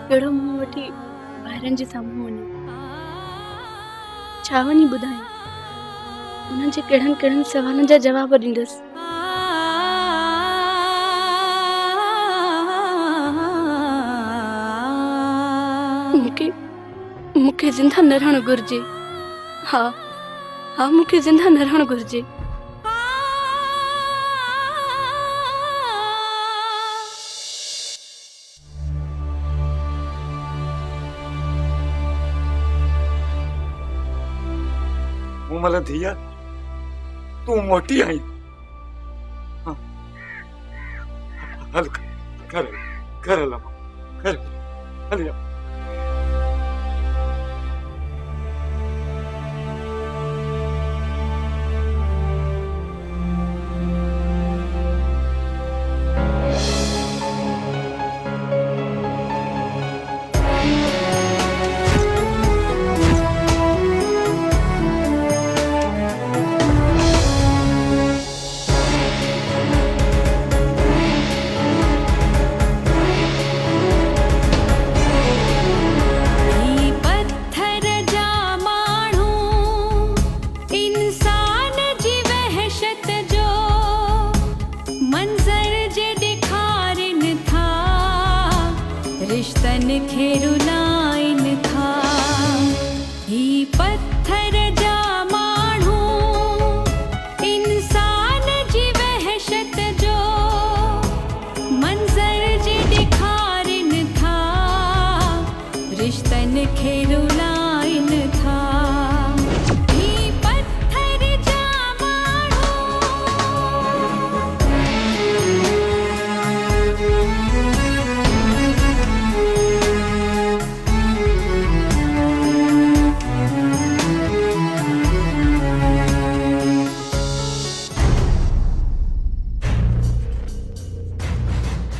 कहिड़ो मूं वठी ॿाहिरनि जे साम्हूं वञो छा वञी ॿुधायां उन्हनि जे कहिड़नि कहिड़नि सवालनि जा जवाब ॾींदसि। मूंखे ज़िंदा न रहणु घुरिजे। हा मूंखे ज़िंदा न रहणु घुरिजे। मला धिया तू मोटी आई हल कर कर लमा कर हलिया रिश्तन खे रुलाइन था ही पत्थर जा माण्हू इंसान जी वहशत जो मंज़र जे ॾेखारिन था रिश्तन खे रुलाइन था ही पत्थर जा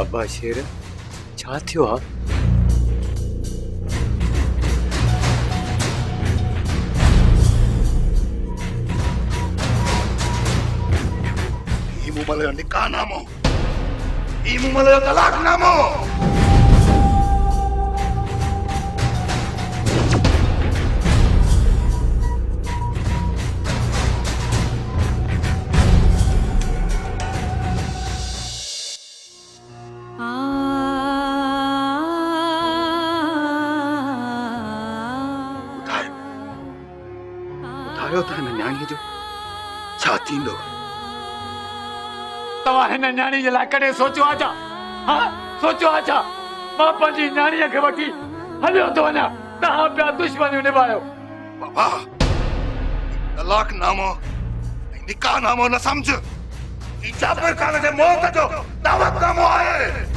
अब्बा शेर छा थियो आहे? ई मुमल जो निकाह नामो ई मुमल जो तलाक नामो न्याणी जो छा थींदो? तव्हां हिन न्याणी जे लाइ कॾहिं सोचियो आहे छा? हा सोचियो आहे छा? मां पंहिंजी न्याणीअ खे वठी हलियो थो वञा, तव्हां पिया दुश्मनियूं निभायो। बाबा तलाक नामो निकाह नामो न समझ, ई जाबिर खान जे मौत जो दावत नामो आहे।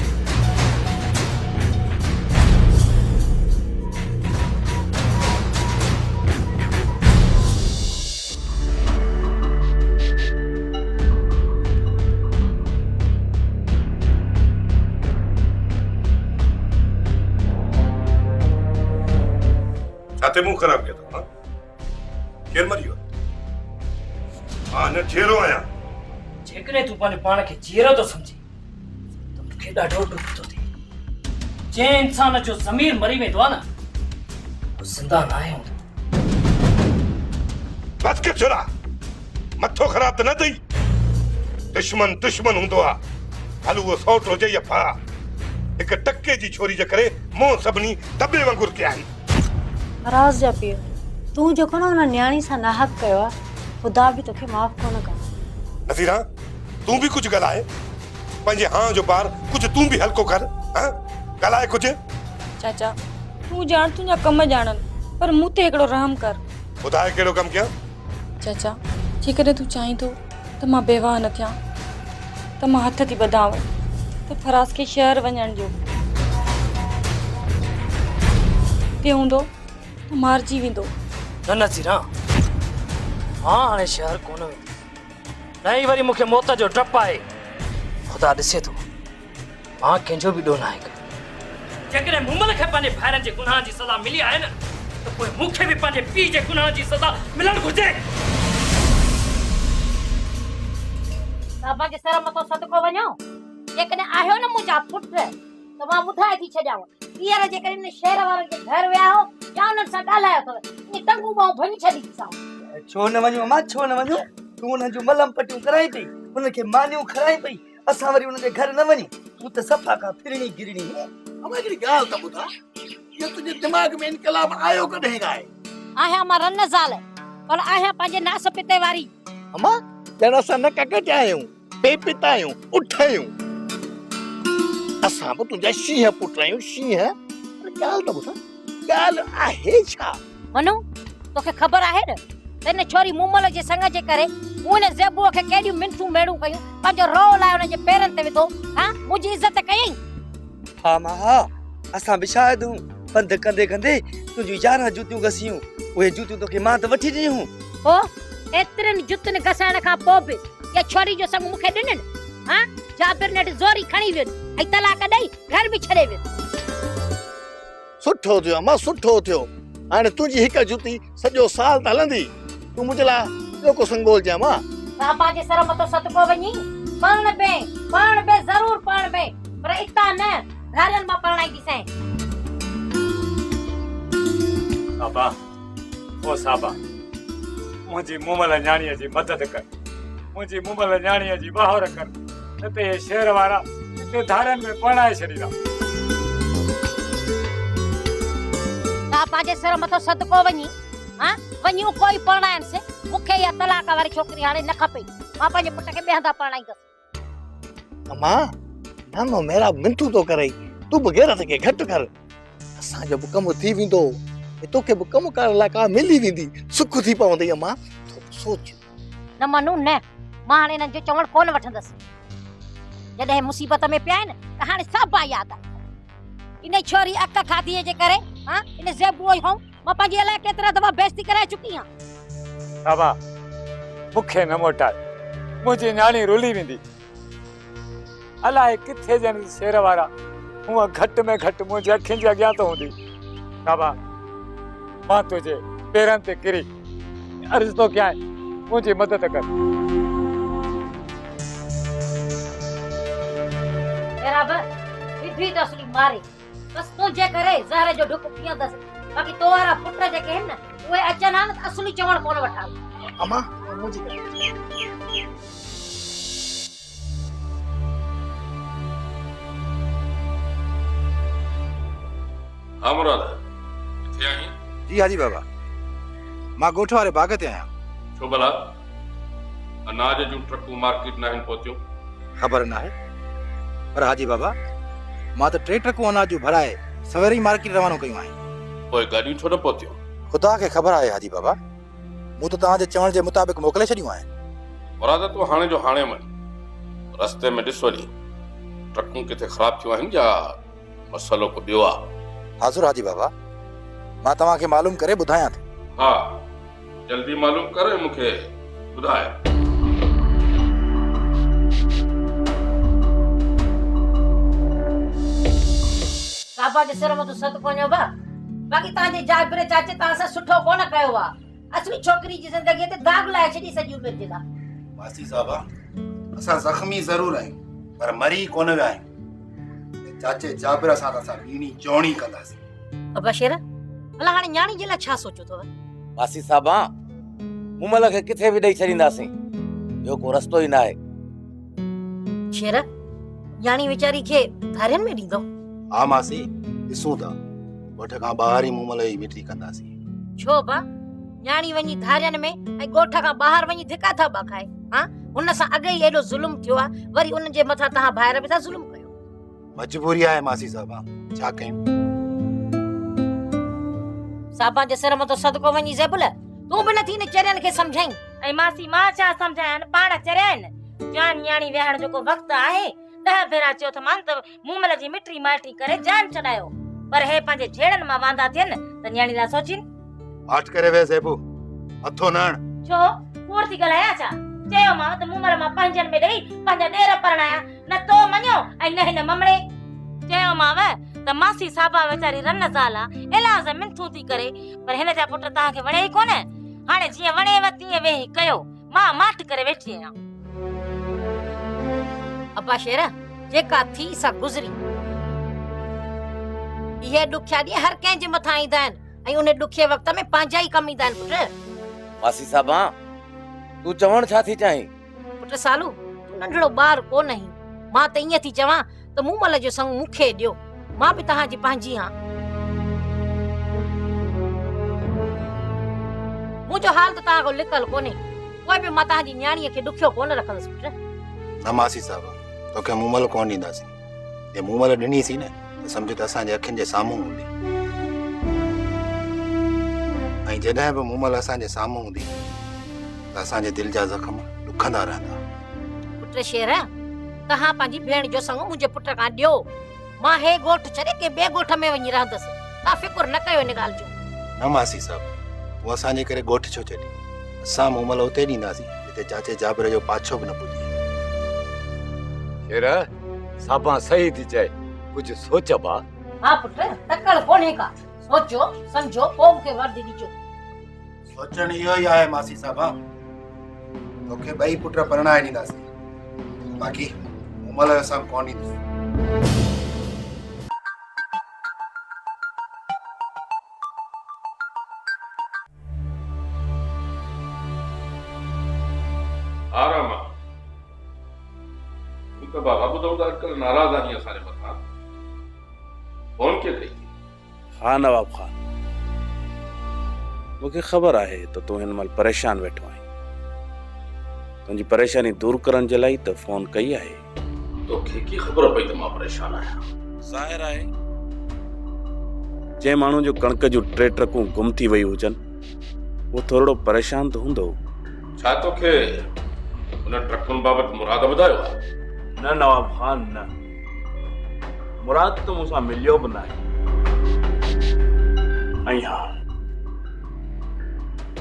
छाते मुंह खराब किया था? केर मरियो? न चेरो आया। जेकॾहिं तूं पंहिंजे पाण खे चेरो थो सम्झी त मूंखे ॾाढो ॾुख थो थिए। जंहिं इंसान जो ज़मीर मरी वेंदो आहे न उहो ज़िंदा न आहे हूंदो। बस के छुरा मथो ख़राब त न थई। दुश्मन दुश्मन हूंदो आहे, हल उहो सौट हुजे या फा। हिक टके जी छोरी जे करे मों सभिनी दॿे वांगुरु कया आहिनि। राज जा पीउ तू जेको न हुन न्याणी सां नाहक कयो आहे ख़ुदा बि तोखे माफ़ कोन कंदो। नज़ीरा तूं भी कुछ गलाए, पंहिंजे हाँ जो बार कुछ तूं भी हल्को कर। हाँ गलाए कुछ। चाचा तू जान तुंहिंजा कम ॼाणनि पर मूं ते हिकिड़ो रहम कर। ॿुधाए कहिड़ो कमु कयां? चाचा जेकॾहिं तूं चाहीं थो त मां बेवाह न थियां त मां हथ थी ॿधांव त फराज़ खे शहर वञण जो ते हूंदो त मारिजी वेंदो। न नज़ीरा मां हाणे शहर कोन वेंदो, न ई वरी मूंखे मौत जो डपु आहे। ख़ुदा ॾिसे थो मां कंहिंजो बि ॾोह न आहे। जेकॾहिं मुमल खे पंहिंजे भाइरनि जे गुनाह जी सज़ा मिली आहे न त पोइ मूंखे बि पंहिंजे पीउ जे गुनाह जी सज़ा मिलणु घुरिजे। साबा जे सर मथो सदको वञो जेकॾहिं आहियो न मुंहिंजा पुट त मां ॿुधाए थी छॾियांव ॿीहर जेकॾहिं हिन शहर वारनि जे घर विया हो या उन्हनि सां ॻाल्हायो अथव ईअं टंगू ॿाहूं भञी छॾींदीसांव। छो न वञो अम्मा, छो न वञो? तूं उन्हनि जूं मलम पटियूं कराई पई, उनखे मानियूं खाराई पई, असां वरी उन्हनि जे घर न वञूं? तूं त सफ़ा का फिरणी गिरणी। अम्मा हिकिड़ी ॻाल्हि त ॿुधा, इहो तुंहिंजे दिमाग़ में इनकलाब आयो कॾहिं खां आहे? आहियां मां रन ज़ाल पर आहियां पंहिंजे नास पिते वारी। अम्मा ॼण असां न ककटिया आहियूं, बेपिता आहियूं, उठ आहियूं। असां बि तुंहिंजा शींहं पुट आहियूं, शींहं। ॻाल्हि त ॿुधा, ॻाल्हि आहे छा? मनु तोखे ख़बर आहे न त हिन छोरी मूमल जे संग जे करे मूं हिन ज़ेबूअ खे केॾियूं मिंथूं मेड़ूं कयूं, पंहिंजो रो लाइ हुनजे पेरनि ते विधो। हा मुंहिंजी इज़त कयईं। हा मां हा, असां बि शायदि पंध कंदे कंदे तुंहिंजूं 11 जूतियूं घसियूं। उहे जूतियूं तोखे मां त वठी ॾिनियूं। पोइ एतिरनि जुतियुनि घसाइण खां पोइ बि इहा छोरी जो संग मूंखे ॾिननि। हा जाबिर नेट ज़ोरी खणी वियुनि ऐं तलाक ॾेई घर बि छॾे वियुनि। सुठो थियो अम्मा, सुठो थियो। हाणे तुंहिंजी हिकु जुती सॼो साल त हलंदी। तूं मुंहिंजे लाइ ॿियो को संग ॻोल्जांइ अम्मा। बाबा जे सर मथो सदको वञी पढ़ण बे ज़रूर पढ़ण बे, पर इतां न घरनि मां पढ़ाईंदीसैं। साबा ओ साबा मुंहिंजी मूमल न्याणीअ जी मदद कर, मुंहिंजी मूमल न्याणीअ जी बहार कर, न त हे शहर वारा हिते धारनि में पढ़ाए छॾींदा। बाबा जे सर मथो सदको वञी हा वञूं कोई पढ़ाइणसे। मूंखे इहा तलाक वारी छोकिरी हाणे न खपे। मां पंहिंजे पुट खे ॿिए हंधा पढ़ाईंदसि। अम्मा नानो मेरा मिंथू तो करे, तूं बि गैरत खे घटि कर। असांजो बि कमु थी वेंदो, तोखे बि कमु करण लाइ का मिली वेंदी, सुख थी पवंदी। अम्मा सोच। न मनु न, मां हाणे हिननि जो चवण कोन वठंदसि। जॾहिं मुसीबत में पिया आहिनि त हाणे सभु यादि आहे। इन छोरी अक खाधीअ जे करे हा इन ज़ेबूअ जी मां पंहिंजी अलाए केतिरा दफ़ा बेइज़ती कराए चुकी आहियां। साबा मूंखे न मोटाए, मुंहिंजी न्याणी रुली वेंदी। अलाए किथे जन शहर वारा हूअं घटि में घटि मुंहिंजी अखियुनि जे अॻियां त हूंदी। साबा मां तुंहिंजे पेरनि ते किरी अर्ज़ु थो कयां, मुंहिंजी मदद कर। विधी दसली मारे बस तुंहिंजे करे ज़हर जो ढुक पीअंदसि। बाक़ी तो वारा पुट जेके आहिनि न उहे अचनि हा न त असली चवण कोन वठां। अम्मा मुंहिंजी हाँ मुराद किथे आहीं? जी हाजी बाबा, मां ॻोठ वारे बाग ते आहियां। छो भला अनाज जूं ट्रकूं मार्केट न आहिनि पहुतियूं? ख़बर न आहे, पर हाजी बाबा मां त 3 ट्रकूं अनाज जूं भराए सवेरे ई मार्केट रवानो कयूं आहिनि। पोइ गाॾियूं छो न पहुतियूं? ख़ुदा खे ख़बर आहे हाजी बाबा, मूं त तव्हांजे चवण जे मुताबिक़ मोकिले छॾियूं आहिनि। मुराद तूं हाणे जो हाणे वञ, रस्ते में ॾिस वञी ट्रकूं किथे ख़राब थियूं आहिनि या मसलो को ॿियो आहे। हाज़ुर हाजी बाबा, मां तव्हांखे मालूम करे ॿुधायां थो। हा जल्दी मालूम करे मूंखे ॿुधाए। बाबा जे सिर में तो सदको वञो बा। बाक़ी तव्हांजे जाबिर चाचे तव्हां सां सुठो कोन कयो आहे। असली छोकिरी जी ज़िंदगीअ ते दाग लाए छॾी सॼी उमिरि जे लाइ। मासी साहबा, असां ज़ख़्मी ज़रूर आहियूं पर मरी कोन विया आहियूं। चाचे जाबिर सां त असां ॿीणी चौणी कंदासीं। बशीर भला हाणे न्याणी जे लाइ छा सोचो अथव? मासी साहबा मूमल खे किथे बि ॾेई छॾींदासीं, ॿियो को रस्तो ई न आहे। शेर न्याणी वीचारी खे धारियनि में ॾींदो? हा मासी, ॾिसूं था ॻोठ खां ॿाहिरि ई मूमल जी मिठी कंदासीं। छो बा न्याणी वञी धारियनि में ऐं ॻोठ खां ॿाहिरि वञी धिका था बा खाए? हा हुन सां अॻे ई एॾो ज़ुल्म थियो आहे, वरी उन जे मथां तव्हां ॿाहिरि बि था ज़ुल्म कयो। मजबूरी आहे मासी साहबा, छा कयूं? साबा जे सिर में तो सदको वञी ज़ेबुल, तूं बि नथी न चरियनि खे सम्झाई। ऐं मासी मां छा सम्झायनि, पाण चरिया आहिनि। जान न्याणी विहाइण जो को वक़्तु आहे? 10 भेरा चयो त मान त मूमल जी मिठी माइटी करे जान चढ़ायो, पर हे पंहिंजे झेड़नि मां वांदा थियनि त न्याणी लाइ सोचिन। आठ करे वे ज़ेबू, हथो नण। छो कूड़ थी ॻाल्हायां छा? चयो मां त मूमल मां पंहिंजनि में ॾेई पंहिंजा ॾेर परणाया, न तो मञो ऐं न हिन ममड़े। चयो माव त मासी साबा वेचारी रन ज़ाल आहे, इलाज मिंथू थी करे, पर हिन जा पुट तव्हांखे वणे ई कोन। हाणे जीअं वणेव तीअं वेही कयो, मां माठ करे वेठी आहियां। बाबा शेर जेका थी सा गुज़री ये ॾुखिया ॾींहं हर कंहिं जे मथां ईंदा आहिनि ऐं उन ॾुखे वक़्त में पंहिंजा ई कम ईंदा आहिनि पुट। मासी साहबा तू चवण छा थी चाहीं? पुट सालू तू नंढड़ो ॿार कोन आहीं। मां त ईअं थी चवां त मूमल जो संग मूंखे ॾियो, मां बि तव्हांजी पंहिंजी आहियां। मुंहिंजो हाल त तव्हां खां लिकल कोन्हे, पोइ बि मां तव्हांजी न्याणीअ खे ॾुखियो कोन रखंदसि पुट। न मासी साहब तोखे मूमल कोन ॾींदासीं। जे मूमल ॾिनीसीं न त सम्झो त असांजे अखियुनि जे साम्हूं हूंदी, ऐं जॾहिं बि मूमल असांजे साम्हूं हूंदी त असांजे दिलि जा ज़ख़्म ॾुखंदा रहंदा। पुट शेर तव्हां पंहिंजी भेण जो संग मुंहिंजे पुट खां ॾियो। मां हे ॻोठ छॾे के ॿिए ॻोठ में वञी रहंदसि, तव्हां फ़िकुर न कयो इन ॻाल्हि जो। न मासी साहब तूं असांजे करे ॻोठ छो छॾी? असां मूमल उते ॾींदासीं जिते चाचे जाबिर जो पाछो बि न पुॼे। शेर साबा सही थी चए, कुछ सोच बा। हाँ पुट तकड़ कोन्हे का, सोचो समझो पोइ मूंखे वर्दी ॾिजो। सोचण इहो ई आहे मासी साहबा, तोखे ॿई पुट परणाए ॾींदासीं, बाक़ी मूमल असां कोन ॾींदासीं। आराम तो बाबा ॿुधो त अॼुकल्ह नाराज़ आहीं असांजे मथां, फोन के कई? हाँ नवाब खान, मूंखे ख़बर आहे त तूं हिन महिल परेशान वेठो आहीं। तुंहिंजी परेशानी दूर करण जे लाइ त फोन कई आहे। तोखे की ख़बर पई त मां परेशान आहियां? ज़ाहिर आहे जंहिं माण्हू जो कणक जूं 3 ट्रकूं गुम थी वई हुजनि उहो थोरो परेशान त हूंदो। छा तोखे उन ट्रकुनि बाबति मुराद ॿुधायो आहे? न नवाब खान न, मुराद त मूंसां मिलियो बि न आहे। ऐं हा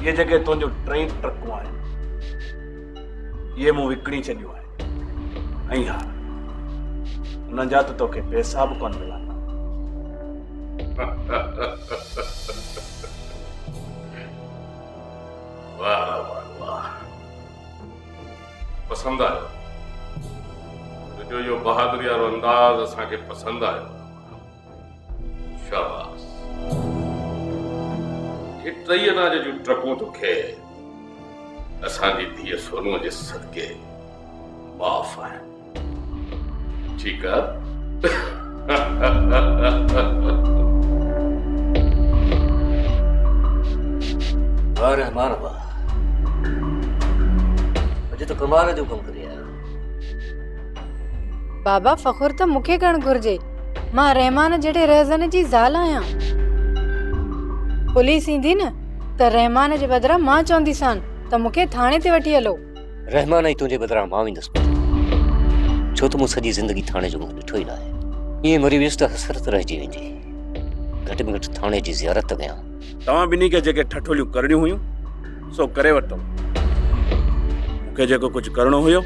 इहे जेके तुंहिंजूं 3 ट्रकूं आहिनि इहे मूं विकिणी छॾियूं आहिनि। ऐं हा उन्हनि जा त तोखे पैसा बि कोन मिलंदा। वाह वाह वाह, पसंद आयो तुंहिंजो इहो बहादुरी वारो अंदाज़ असांखे पसंद आयो। शाबाश। हे 3 अनाज जूं ट्रकूं तोखे असांजी धीअ सोनूअ जे सदके माफ़ आहिनि, ठीकु आहे? वाह रहमान वाह, अॼु त कमाल जो कमु करे आयो। बाबा फ़खुर त मूंखे करणु घुर्जे, मां रहमान जहिड़े रहज़न जी ज़ाल आहियां। पुलिस ईंदी न त रहमान जे बदिरां मां चवंदीसान त मूंखे थाणे ते वठी हलो। रहमान ई तुंहिंजे बदिरां मां वेंदुसि, छो त मूं सॼी ज़िंदगी थाणे जो मुंहुं ॾिठो ई न आहे। ईअं मरी वियुसि त हसरत रहिजी वेंदी, घटि में घटि थाणे जी ज़ियारत त कयां। तव्हां ॿिन्ही खे जेके ठठोलियूं करणियूं हुयूं सो करे वरितो, मूंखे जेको कुझु करणो हुयो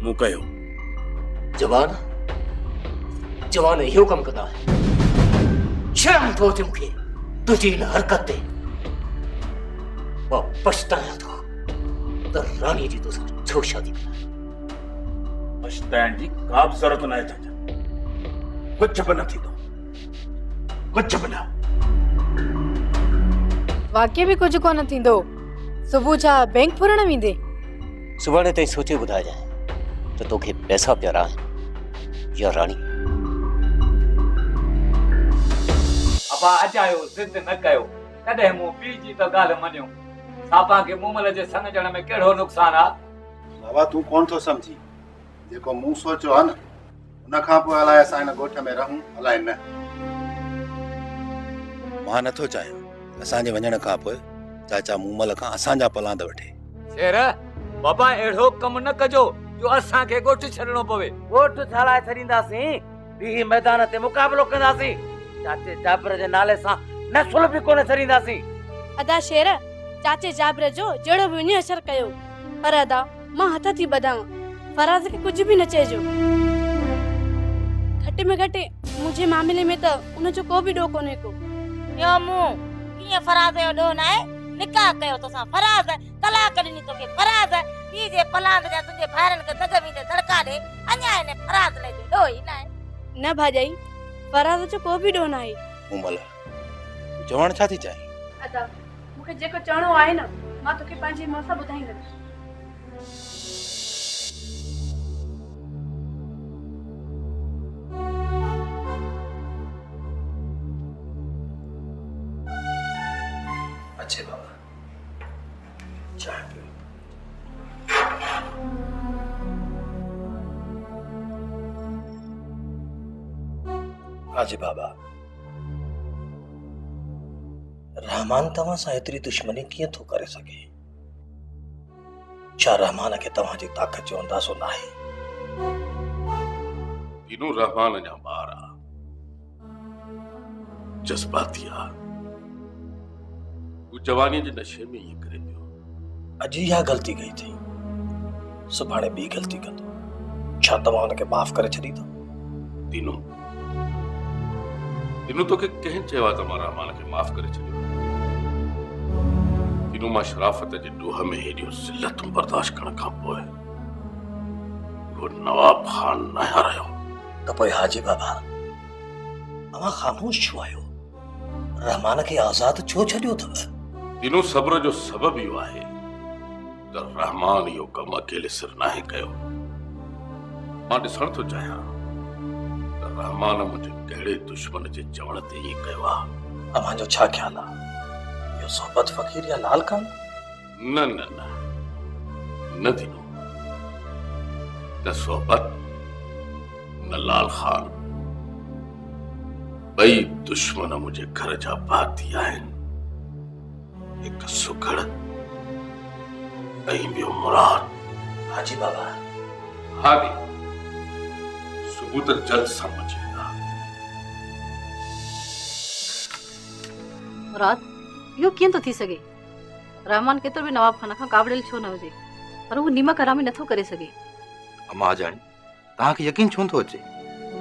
मूं कयो। जवान जवान इहो कमु कंदा आहिनि, शर्म थो अचे मूंखे तुंहिंजी हिन हरकत ते। मां पछतायां थो त राणीअ जी तोसां छो शादी कई। पछताइण जी का बि ज़रूरत न आहे चाचा, कुझु बि न थींदो, कुझु बि न। वाक़ई बि कुझु कोन थींदो। सुबुह छा बैंक फुरण वेंदे? सुभाणे ताईं सोचे ॿुधाइजांइ त तोखे पैसा प्यारा आहिनि या राणी। अबा अॼु आयो ज़िद न कयो, कॾहिं मूं पीउ जी त ॻाल्हि मञियो। साबा खे मूमल जे संग ॼण में कहिड़ो नुक़सान आहे? बाबा तूं कोन थो सम्झी, जेको मूं सोचियो आहे न उन खां पोइ अलाए असां हिन ॻोठ में रहूं अलाए न। मां नथो चाहियां असांजे वञण खां पोइ चाचा मूमल खां असांजा पलांद वठे। शेर बाबा अहिड़ो कमु न कजो जो असांखे ॻोठ छॾणो पवे। ॻोठ छालाए छॾींदासीं, ॿी मैदान ते मुक़ाबिलो कंदासीं। चाचे जाबिर जे नाले सां नसुल बि कोन छॾींदासीं। अदा शेर चाचे जाबिर जो जहिड़ो बि वञी असर कयो, पर अदा मां हथ थी ॿधां, फराज़ खे कुझु बि न चइजो। घटि में घटि मुंहिंजे मामले में त उनजो को बि ॾोह कोन्हे को। यो मूं कीअं फराज़ जो ॾोह न आहे? निकाह कयो तोसां फराज़, तलाक ॾिनी तोखे फराज़, पीउ जे पलांद जा तुंहिंजे भाइरनि खे दग में धड़का ॾे। ने फराज ने जो डो ही ना है न भाॼाई फराज़ जो को बि ॾोह न आहे उमल चवण छा थी चाहीं अदा मूंखे जेको चवणो आहे न मां तोखे पंहिंजे मुंहं सां ॿुधाईंदमि अच्छे बाबा चाय पियो हाजी बाबा रहमान तव्हां सां एतिरी दुश्मनी कीअं थो करे सघे छा रहमान खे तव्हांजी ताक़त जो अंदाज़ो न आहे तीनों रहमान जा ॿार आहे जज़्बाती आहे वो जवानी जे नशे में ये करे पियो अॼु इहा ग़लती कई थई सुभाणे ॿी ग़लती कंदो छा तव्हां हुनखे माफ़ करे छॾींदो तीनों तोखे कंहिं चयो आहे त मां रहमान खे माफ़ करे छॾियो तीनों मां शराफ़त जे ॾोह में हेॾियूं ज़िल्लतूं बर्दाश्त करण खां पोइ वो नवाब खान न हारायो त पोइ हाजी बाबा अवां ख़ामोश छो आहियो रहमान खे आज़ाद छो छॾियो अथव तीनों सब्र जो सबब इहो आहे त रहमान इहो कमु अकेले सिर नाहे कयो मां ॾिसण थो चाहियां त रहमान मुंहिंजे कहिड़े दुश्मन जे चवण ते ईअं कयो आहे अव्हांजो छा ख़्यालु आहे इहो सोबत फ़क़ीर या लाल खान न न न न तीनों न सोबत न लाल खान ॿई दुश्मन मुंहिंजे घर जा भाती आहिनि हिकु सुघड़ ऐं ॿियो मुराद हाजी बाबा हा दी सबूत जल्द समझेगा मुराद इहो कीअं थो थी सघे रहमान केतिरो बि नवाब खान खां काबिल छो न हुजे पर हू नीमक हरामी नथो करे सघे अम्मा जानी तव्हांखे यकीन छो थो अचे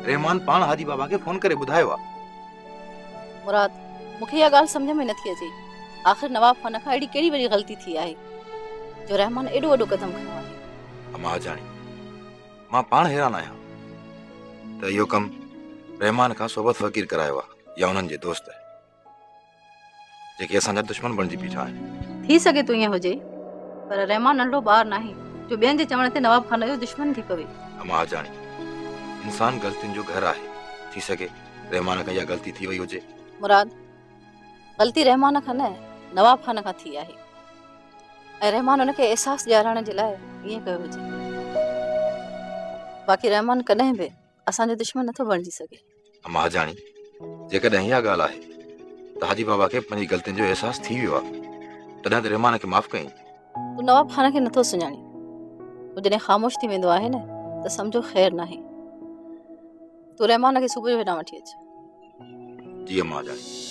रहमान पाण हाजी बाबा खे फोन करे ॿुधायो आहे मुराद मूंखे इहा ॻाल्हि सम्झ में नथी अचे आख़िर नवाब खान खां अहिड़ी कहिड़ी वॾी ग़लती थी आहे जो रहमान एॾो वॾो क़दम खयो आहे अम्मा जानी मां पाण हैरान आहियां त इहो कमु रहमान खां सोबत फ़क़ीर करायो आहे या उन्हनि जे दोस्त जेके असांजा दुश्मन बणिजी बीठा आहिनि थी सघे तो ईअं हुजे पर रहमान नंढो ॿार नाहे जो ॿियनि जे चवण ते नवाब खान जो दुश्मन थी पवे अम्मा जानी इंसान ग़लतियुनि जो घर आहे थी सघे रहमान खां इहा ग़लती थी वई हुजे मुराद ग़लती रहमान खां न नवाब खान खां थी आहे ऐं रहमान हुनखे एहसास ॾियारण जे लाइ ईअं कयो हुजे बाक़ी रहमान कॾहिं बि असांजो दुश्मन नथो बणिजी सघे अम्मा जानी जेकॾहिं इहा ॻाल्हि आहे त हाजी बाबा खे पंहिंजी ग़लतियुनि जो अहसास थी वियो आहे तॾहिं त रहमान खे माफ़ कई तूं नवाब खान खे नथो सुञाणी तूं जॾहिं ख़ामोश थी वेंदो आहे न त सम्झो ख़ैर नाहे तूं रहमान खे सुबुह जो हेॾां वठी अच जी अम्मा जानी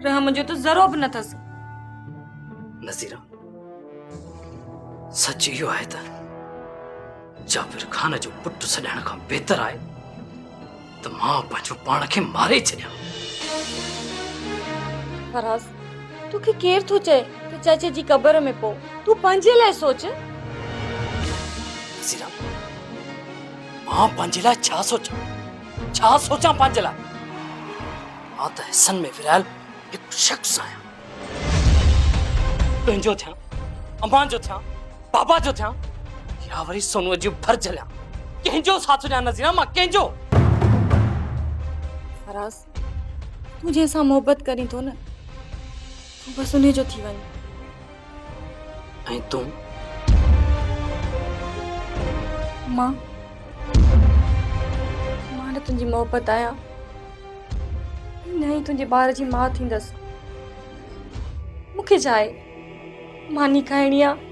रहम जो तो ज़रो बि न अथसि नज़ीरा सच इहो आहे त जाबिर ख़ान जो पुटु छॾण खां बहितर आहे त मां पंहिंजो पाण खे मारे छॾियां। फराज़ तोखे केरु थो चए त चाचे जी क़बर में पो तूं पंहिंजे लाइ सोच। नज़ीरा मां पंहिंजे लाइ छा सोचां पंहिंजे लाइ? मां त हिस्सनि में विरहायल हिकु शख़्स आहियां। तुंहिंजो थियां, अम्मा जो थियां, बाबा जो थियां या वरी सोनूअ जी भर जलियां, कंहिंजो साथ ॾियां नज़ीरा, मां कंहिंजो। फराज़ तूं जंहिंसां मोहबत करीं थो न तूं बसि उन जो थी वञ। ऐं तूं मां न तुंहिंजी मोहबत आहियां, न ई तुंहिंजे ॿार जी माउ थींदसि। मूंखे छा आहे, मानी खाइणी आहे।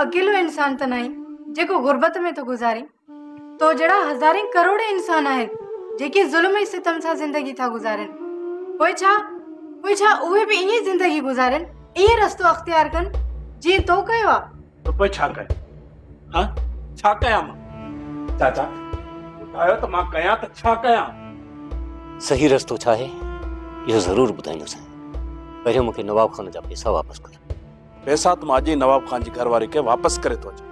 अकेलो इंसान त नहीं जेको गुरबत में तो गुजारे, तो जड़ा हजारें करोड़ इंसान है जेके जुल्म ऐं सितम सां जिंदगी था गुजारन। पोइ छा उहे भी इहे जिंदगी गुजारन, इहे रस्तो अख्तियार कन जी तो कयो आ। तो पोइ छा कयां? हां छा कयां मां? चाचा ॿुधायो त मां कयां त छा कयां? सही रस्तो छा है इहो ज़रूर ॿुधाईंदुसि। पहिरियों मूंखे नवाब खान जा पैसा वापसि कर। पैसा त मां अॼु नवाब खान जी घरवारी खे वापसि करे थो अचां,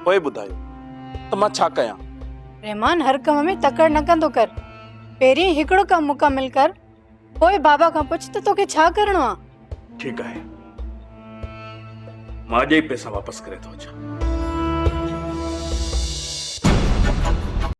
पोइ ॿुधायो त मां छा कयां? रहमान हर कम में तकड़ न कंदो कर, पहिरीं हिकिड़ो कम मुकमिल कर, पोइ बाबा खां पुछ त तोखे छा करणो आ। ठीकु आहे, मां अॼु ई पैसा वापसि करे थो अचां।